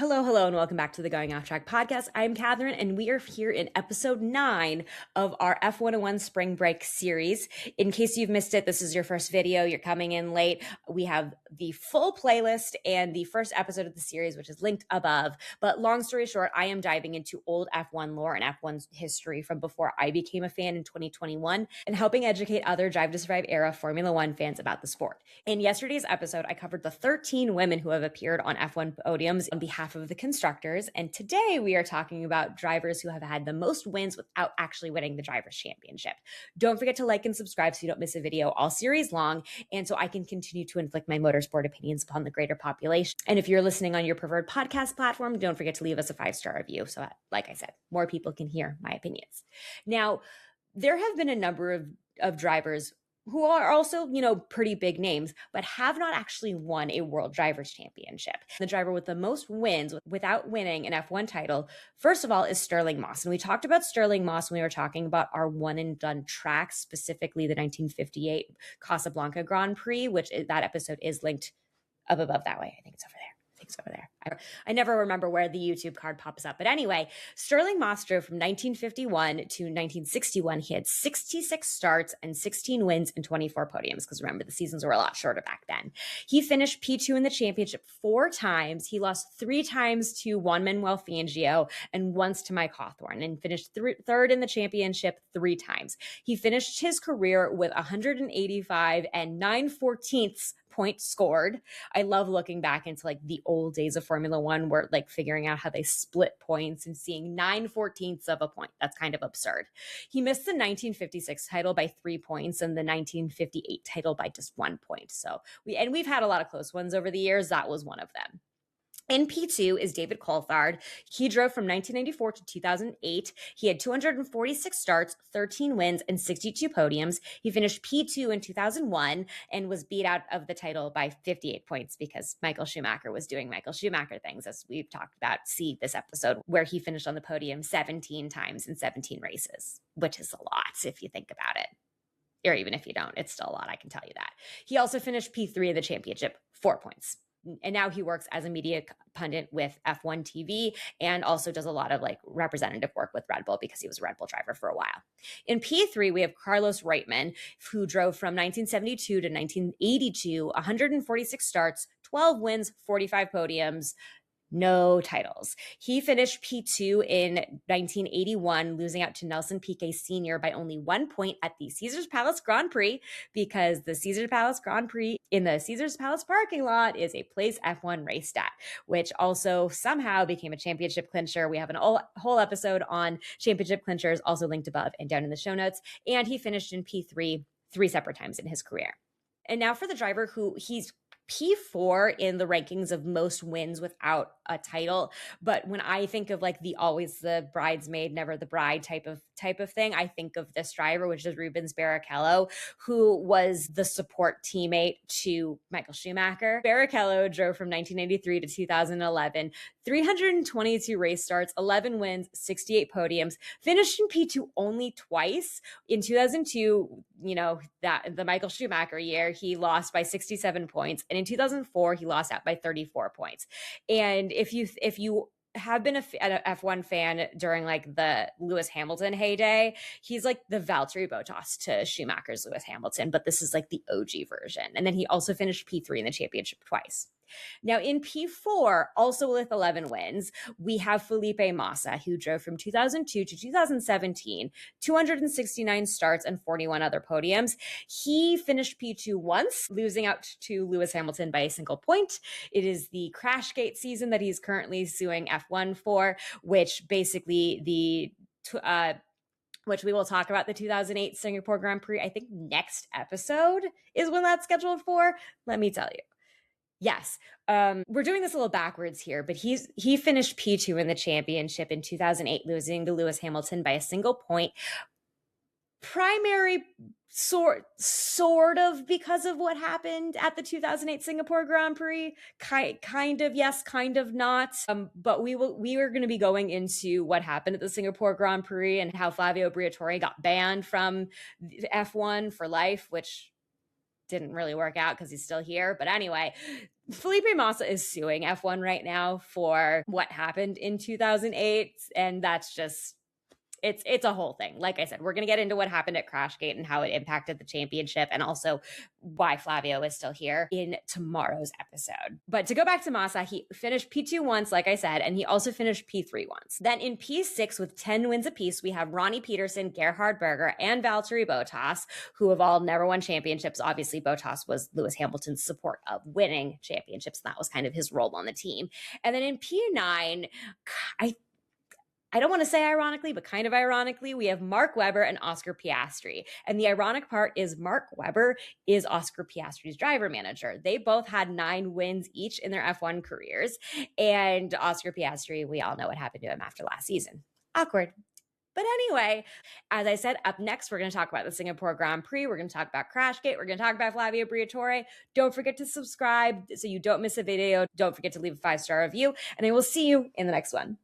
Hello, and welcome back to the Going Off Track podcast. I'm Kathryn, and we are here in episode 9 of our F101 Spring Break series. In case you've missed it, this is your first video, you're coming in late. We have the full playlist and the first episode of the series, which is linked above. But long story short, I am diving into old F1 lore and F1's history from before I became a fan in 2021 and helping educate other Drive to Survive era Formula One fans about the sport. In yesterday's episode, I covered the 13 women who have appeared on F1 podiums on behalf of the constructors. And today we are talking about drivers who have had the most wins without actually winning the Drivers' Championship. Don't forget to like and subscribe so you don't miss a video all series long, and so I can continue to inflict my motorsport opinions upon the greater population. And if you're listening on your preferred podcast platform, don't forget to leave us a 5-star review so that, like I said, more people can hear my opinions. Now, there have been a number of drivers who are also, pretty big names, but have not actually won a World Drivers' Championship. The driver with the most wins without winning an F1 title, first of all, is Stirling Moss. And we talked about Stirling Moss when we were talking about our one-and-done tracks, specifically the 1958 Casablanca Grand Prix, which that episode is linked up above that way. I think it's over there. I never remember where the YouTube card pops up. But anyway, Stirling Moss drove from 1951 to 1961. He had 66 starts and 16 wins and 24 podiums, because remember, the seasons were a lot shorter back then. He finished P2 in the championship 4 times. He lost 3 times to Juan Manuel Fangio and once to Mike Hawthorne, and finished third in the championship 3 times. He finished his career with 185 and 9/14 points scored. I love looking back into like the old days of Formula One, where like figuring out how they split points and seeing 9/14 of a point. That's kind of absurd. He missed the 1956 title by 3 points and the 1958 title by just 1 point. So we've had a lot of close ones over the years. That was one of them. In P2 is David Coulthard. He drove from 1994 to 2008. He had 246 starts, 13 wins, and 62 podiums. He finished P2 in 2001 and was beat out of the title by 58 points because Michael Schumacher was doing Michael Schumacher things, as we've talked about. See this episode where he finished on the podium 17 times in 17 races, which is a lot if you think about it. Or even if you don't, it's still a lot, I can tell you that. He also finished P3 of the championship, 4 points. And now he works as a media pundit with F1 TV and also does a lot of like representative work with Red Bull because he was a Red Bull driver for a while. In P3, we have Carlos Reutemann, who drove from 1972 to 1982, 146 starts, 12 wins, 45 podiums, no titles. He finished P2 in 1981, losing out to Nelson Piquet Sr. by only 1 point at the Caesars Palace Grand Prix, because the Caesars Palace Grand Prix in the Caesars Palace parking lot is a place F1 raced at, which also somehow became a championship clincher. We have a whole episode on championship clinchers, also linked above and down in the show notes. And he finished in P3 3 separate times in his career. And now for the driver who he's P4 in the rankings of most wins without a title. But when I think of like the always the bridesmaid, never the bride type of thing, I think of this driver, which is Rubens Barrichello, who was the support teammate to Michael Schumacher. Barrichello drove from 1983 to 2011, 322 race starts, 11 wins, 68 podiums, finished in P2 only twice. In 2002, that the Michael Schumacher year, he lost by 67 points. And in 2004, he lost out by 34 points. And if you have been an F1 fan during like the Lewis Hamilton heyday, he's like the Valtteri Bottas to Schumacher's Lewis Hamilton, but this is like the OG version. And then he also finished P3 in the championship twice. Now in P4, also with 11 wins, we have Felipe Massa, who drove from 2002 to 2017, 269 starts and 41 other podiums. He finished P2 once, losing out to Lewis Hamilton by a single point. It is the Crashgate season that he's currently suing F1 for, which basically which we will talk about the 2008 Singapore Grand Prix. I think next episode is when that's scheduled for. Let me tell you. Yes, we're doing this a little backwards here, but he finished P2 in the championship in 2008, losing to Lewis Hamilton by a single point. Primary sort of because of what happened at the 2008 Singapore Grand Prix. Kind of yes, kind of not. But we are going to be going into what happened at the Singapore Grand Prix and how Flavio Briatore got banned from F1 for life, which didn't really work out because he's still here. But anyway, Felipe Massa is suing F1 right now for what happened in 2008. And that's just, it's a whole thing. Like I said, we're going to get into what happened at Crashgate and how it impacted the championship, and also why Flavio is still here in tomorrow's episode. But to go back to Massa, he finished P2 once, like I said, and he also finished P3 once. Then in P6 with 10 wins apiece, we have Ronnie Peterson, Gerhard Berger, and Valtteri Bottas, who have all never won championships. Obviously, Bottas was Lewis Hamilton's support of winning championships, and that was kind of his role on the team. And then in P9, I don't want to say ironically, but kind of ironically, we have Mark Webber and Oscar Piastri. And the ironic part is Mark Webber is Oscar Piastri's driver manager. They both had 9 wins each in their F1 careers. And Oscar Piastri, we all know what happened to him after last season. Awkward. But anyway, as I said, up next, we're going to talk about the Singapore Grand Prix. We're going to talk about Crashgate. We're going to talk about Flavio Briatore. Don't forget to subscribe so you don't miss a video. Don't forget to leave a 5-star review. And I will see you in the next one.